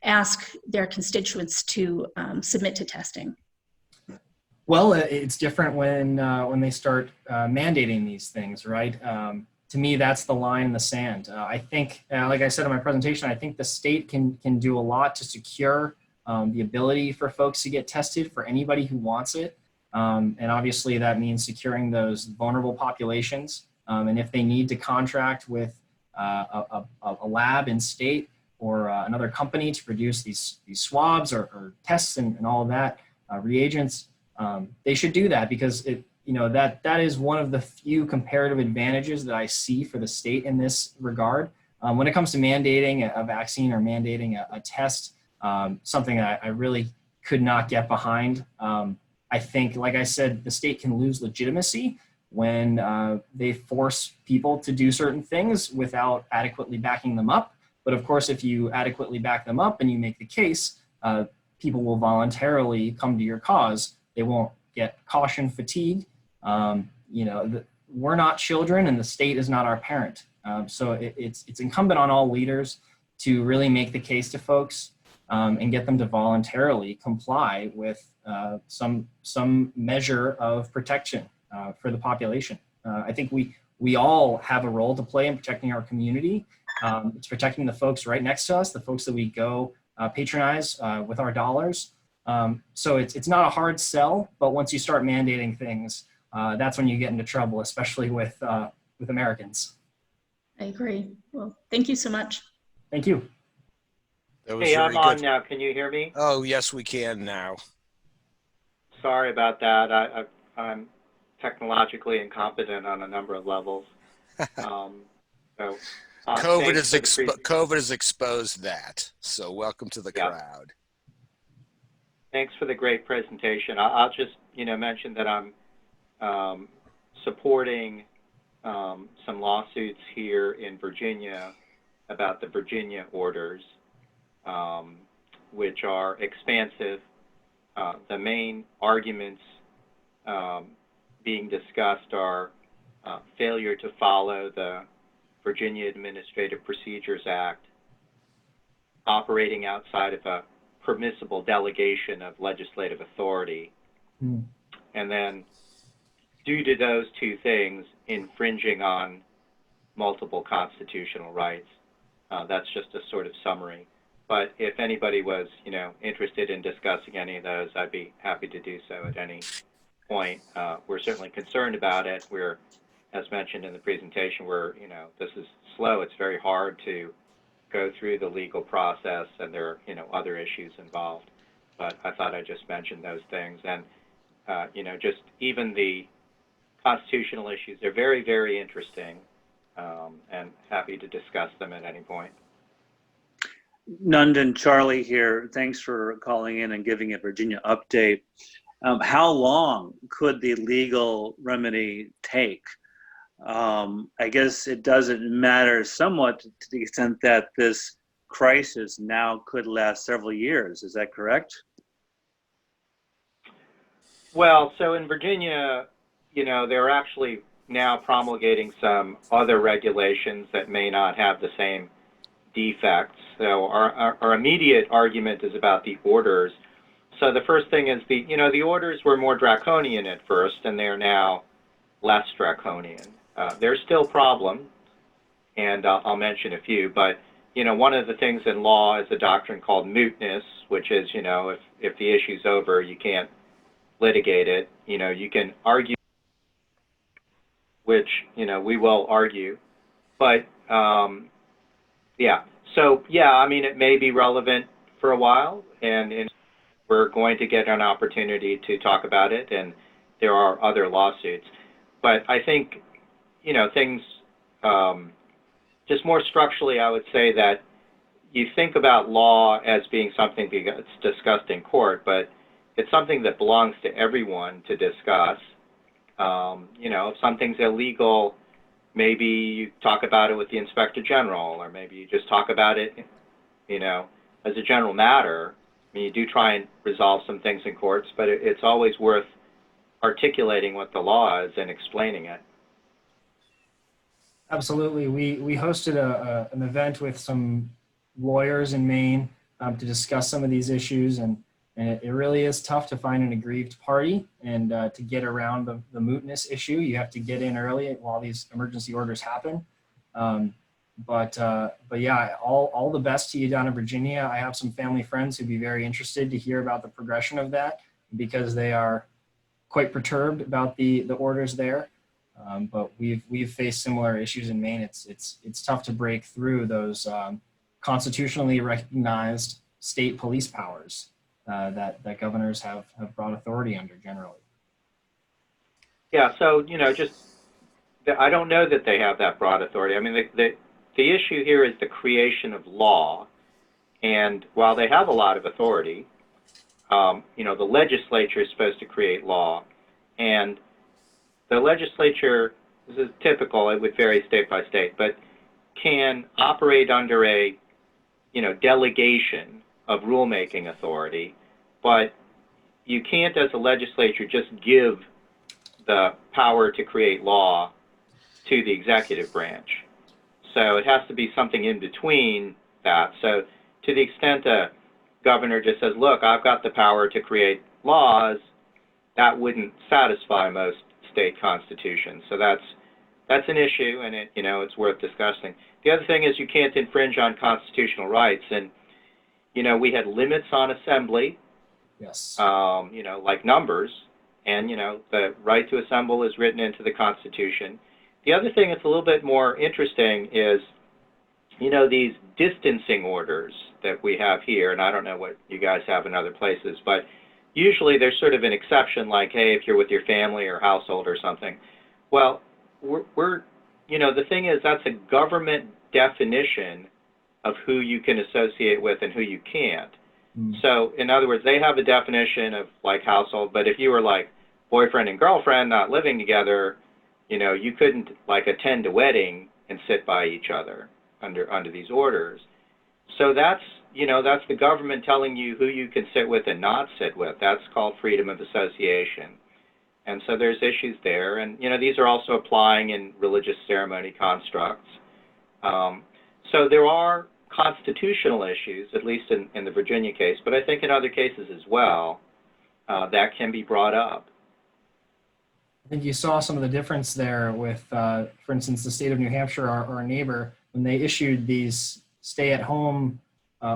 ask their constituents to submit to testing. Well, it's different when they start mandating these things, right? to me, that's the line in the sand. I think, like I said in my presentation, I think the state can do a lot to secure the ability for folks to get tested for anybody who wants it. And obviously that means securing those vulnerable populations. And if they need to contract with a lab in state or another company to produce these swabs or tests and all of that, reagents, they should do that, because that is one of the few comparative advantages that I see for the state in this regard. When it comes to mandating a vaccine or mandating a test, something that I really could not get behind. I think, like I said, the state can lose legitimacy when they force people to do certain things without adequately backing them up. But of course, if you adequately back them up and you make the case, people will voluntarily come to your cause. They won't get caution fatigue. We're not children and the state is not our parent. So it's incumbent on all leaders to really make the case to folks and get them to voluntarily comply with some measure of protection for the population. I think we all have a role to play in protecting our community. It's protecting the folks right next to us, the folks that we go patronize with our dollars. So it's not a hard sell, but once you start mandating things, that's when you get into trouble, especially with Americans. I agree. Well, thank you so much. Thank you. Hey, I'm on now. Can you hear me? Oh, yes, we can now. Sorry about that. I'm technologically incompetent on a number of levels. COVID has exposed that. So welcome to the crowd. Thanks for the great presentation. I'll just mention that I'm supporting some lawsuits here in Virginia about the Virginia orders, which are expansive. The main arguments being discussed are failure to follow the Virginia Administrative Procedures Act, operating outside of a permissible delegation of legislative authority, and then due to those two things, infringing on multiple constitutional rights. That's just a sort of summary. But if anybody was, interested in discussing any of those, I'd be happy to do so at any point. We're certainly concerned about it. We're, as mentioned in the presentation, this is slow. It's very hard to go through the legal process, and there are, other issues involved. But I thought I'd just mention those things. And, just even the constitutional issues, they're very, very interesting, and happy to discuss them at any point. Nandan, Charlie here. Thanks for calling in and giving a Virginia update. How long could the legal remedy take? I guess it doesn't matter somewhat to the extent that this crisis now could last several years. Is that correct? Well, so in Virginia, they're actually now promulgating some other regulations that may not have the same defects. So our immediate argument is about the orders. So the first thing is the orders were more draconian at first, and they're now less draconian. There's still problems, and I'll mention a few, but one of the things in law is a doctrine called mootness, which is, if the issue's over, you can't litigate it. You can argue, which, we will argue, but it may be relevant for a while, and we're going to get an opportunity to talk about it, and there are other lawsuits. But I think, things, just more structurally, I would say that you think about law as being something that's discussed in court, but it's something that belongs to everyone to discuss. If something's illegal, maybe you talk about it with the Inspector General, or maybe you just talk about it, as a general matter. I mean, you do try and resolve some things in courts, but it's always worth articulating what the law is and explaining it. Absolutely. We hosted an event with some lawyers in Maine to discuss some of these issues, and And it really is tough to find an aggrieved party, and to get around the mootness issue, you have to get in early while these emergency orders happen. But yeah, all the best to you down in Virginia. I have some family friends who'd be very interested to hear about the progression of that, because they are quite perturbed about the orders there. But we've faced similar issues in Maine. It's tough to break through those constitutionally recognized state police powers that governors have brought authority under generally. Yeah, so, I don't know that they have that broad authority. I mean, the issue here is the creation of law. And while they have a lot of authority, the legislature is supposed to create law. And the legislature, this is typical, it would vary state by state, but can operate under a, delegation of rulemaking authority, but you can't, as a legislature, just give the power to create law to the executive branch. So it has to be something in between that. So to the extent a governor just says, look, I've got the power to create laws, that wouldn't satisfy most state constitutions. So that's an issue, and it's worth discussing. The other thing is you can't infringe on constitutional rights, and we had limits on assembly. Yes. Like numbers, and the right to assemble is written into the Constitution. The other thing that's a little bit more interesting is, these distancing orders that we have here, and I don't know what you guys have in other places, but usually there's sort of an exception, like, hey, if you're with your family or household or something. Well, the thing is, that's a government definition of who you can associate with and who you can't. So, in other words, they have a definition of, like, household, but if you were, like, boyfriend and girlfriend not living together, you couldn't, like, attend a wedding and sit by each other under these orders. So that's the government telling you who you can sit with and not sit with. That's called freedom of association. And so there's issues there. And, these are also applying in religious ceremony constructs. So there are constitutional issues, at least in the Virginia case, but I think in other cases as well, that can be brought up. I think you saw some of the difference there with, for instance, the state of New Hampshire, our neighbor, when they issued these stay-at-home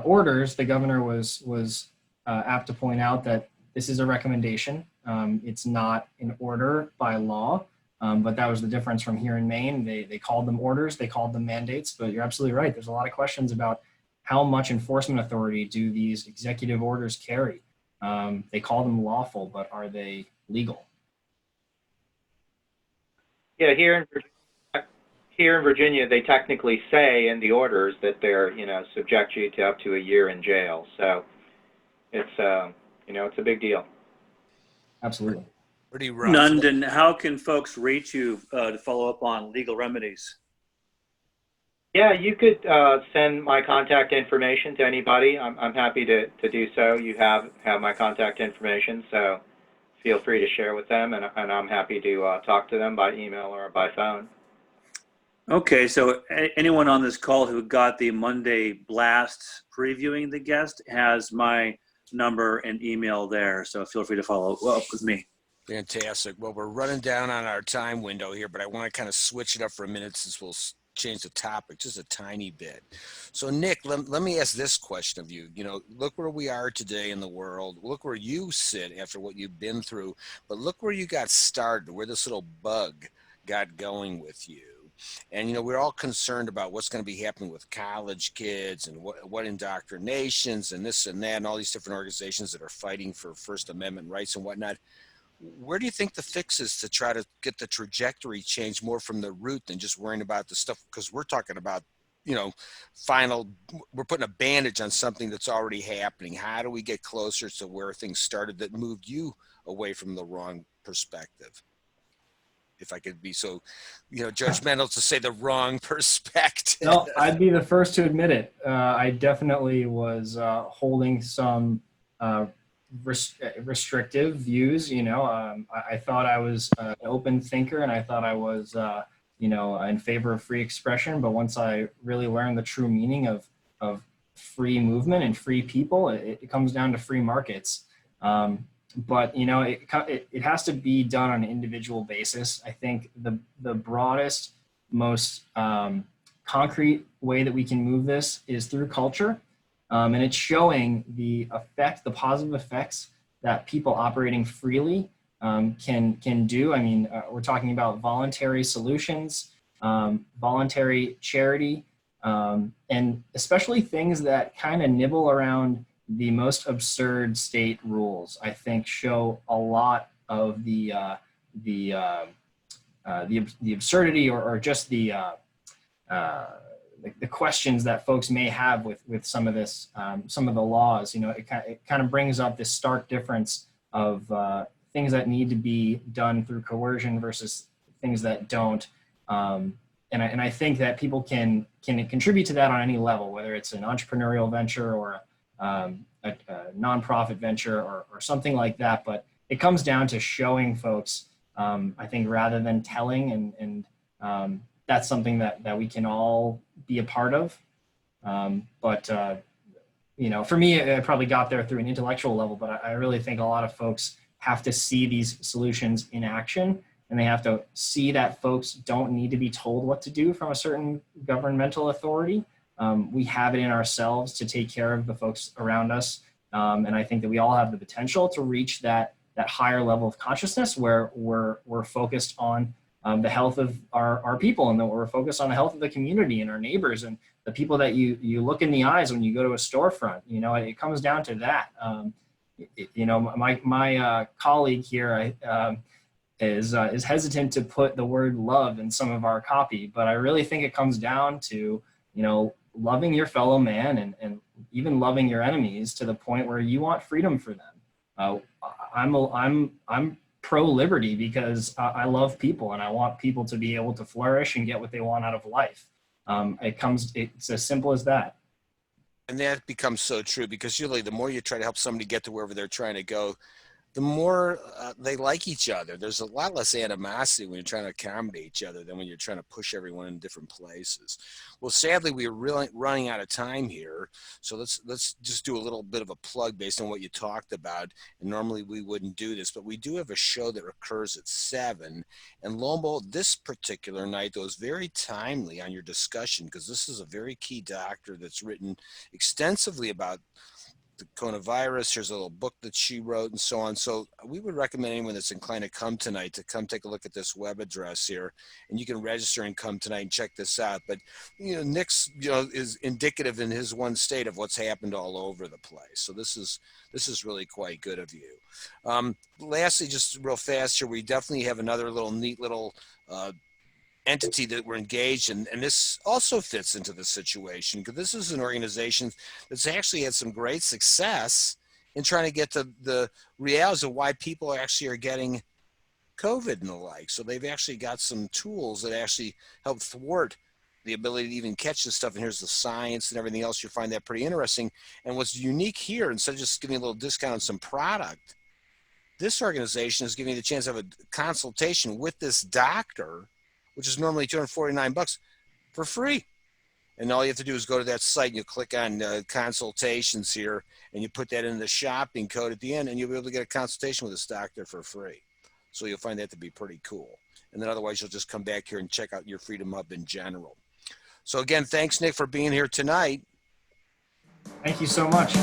orders. The governor was apt to point out that this is a recommendation. It's not an order by law, but that was the difference from here in Maine. They called them orders, they called them mandates, but you're absolutely right. There's a lot of questions about how much enforcement authority do these executive orders carry? They call them lawful, but are they legal? Yeah, here in Virginia, they technically say in the orders that they're, subject you to up to a year in jail. So it's, it's a big deal. Absolutely. Pretty rough. Nundan, how can folks reach you to follow up on legal remedies? Yeah, you could send my contact information to anybody. I'm happy to do so. You have my contact information, so feel free to share with them, and I'm happy to talk to them by email or by phone. Okay, so anyone on this call who got the Monday blast previewing the guest has my number and email there, so feel free to follow up with me. Fantastic. Well, we're running down on our time window here, but I want to kind of switch it up for a minute since we'll change the topic just a tiny bit. So, Nick, let me ask this question of you. Look where we are today in the world. Look where you sit after what you've been through, but look where you got started, where this little bug got going with you. And, we're all concerned about what's going to be happening with college kids and what indoctrinations and this and that and all these different organizations that are fighting for First Amendment rights and whatnot. Where do you think the fix is to try to get the trajectory changed more from the root than just worrying about the stuff? Because we're talking about, we're putting a bandage on something that's already happening. How do we get closer to where things started that moved you away from the wrong perspective? If I could be so, judgmental to say the wrong perspective. No, I'd be the first to admit it. I definitely was holding some restrictive views. I thought I was an open thinker, and I thought I was, in favor of free expression. But once I really learned the true meaning of free movement and free people, it comes down to free markets. But it has to be done on an individual basis. I think the broadest, most concrete way that we can move this is through culture, and it's showing the positive effects that people operating freely can do. I mean, we're talking about voluntary solutions, voluntary charity, and especially things that kind of nibble around the most absurd state rules. I think show a lot of the absurdity or just the questions that folks may have with some of this, some of the laws. It kind of brings up this stark difference of things that need to be done through coercion versus things that don't. And I think that people can contribute to that on any level, whether it's an entrepreneurial venture or a nonprofit venture or something like that. But it comes down to showing folks, I think, rather than telling, and that's something that we can all be a part of. But for me, I probably got there through an intellectual level, but I really think a lot of folks have to see these solutions in action, and they have to see that folks don't need to be told what to do from a certain governmental authority. We have it in ourselves to take care of the folks around us. And I think that we all have the potential to reach that higher level of consciousness where we're focused on the health of our people, and that we're focused on the health of the community and our neighbors and the people that you look in the eyes when you go to a storefront. It comes down to that. My colleague here is hesitant to put the word love in some of our copy, but I really think it comes down to, loving your fellow man and even loving your enemies to the point where you want freedom for them. I'm pro-liberty because I love people and I want people to be able to flourish and get what they want out of life. It's as simple as that. And that becomes so true, because usually the more you try to help somebody get to wherever they're trying to go, the more they like each other. There's a lot less animosity when you're trying to accommodate each other than when you're trying to push everyone in different places. Well, sadly, we are really running out of time here. So let's just do a little bit of a plug based on what you talked about. And normally we wouldn't do this, but we do have a show that occurs at 7. And lo and behold, this particular night, though, is very timely on your discussion, because this is a very key doctor that's written extensively about the coronavirus. Here's a little book that she wrote and so on. So we would recommend anyone that's inclined to come tonight to come take a look at this web address here, and you can register and come tonight and check this out. But Nick's is indicative in his one state of what's happened all over the place. So this is really quite good of you. Lastly, just real fast here, we definitely have another neat little entity that we're engaged in, and this also fits into the situation, because this is an organization that's actually had some great success in trying to get to the realities of why people actually are getting COVID and the like. So they've actually got some tools that actually help thwart the ability to even catch this stuff. And here's the science and everything else. You'll find that pretty interesting. And what's unique here, instead of just giving a little discount on some product, this organization is giving you the chance to have a consultation with this doctor, which is normally $249 for free. And all you have to do is go to that site and you click on consultations here, and you put that in the shopping code at the end, and you'll be able to get a consultation with this doctor for free. So you'll find that to be pretty cool. And then otherwise you'll just come back here and check out your Freedom Hub in general. So again, thanks, Nick, for being here tonight. Thank you so much.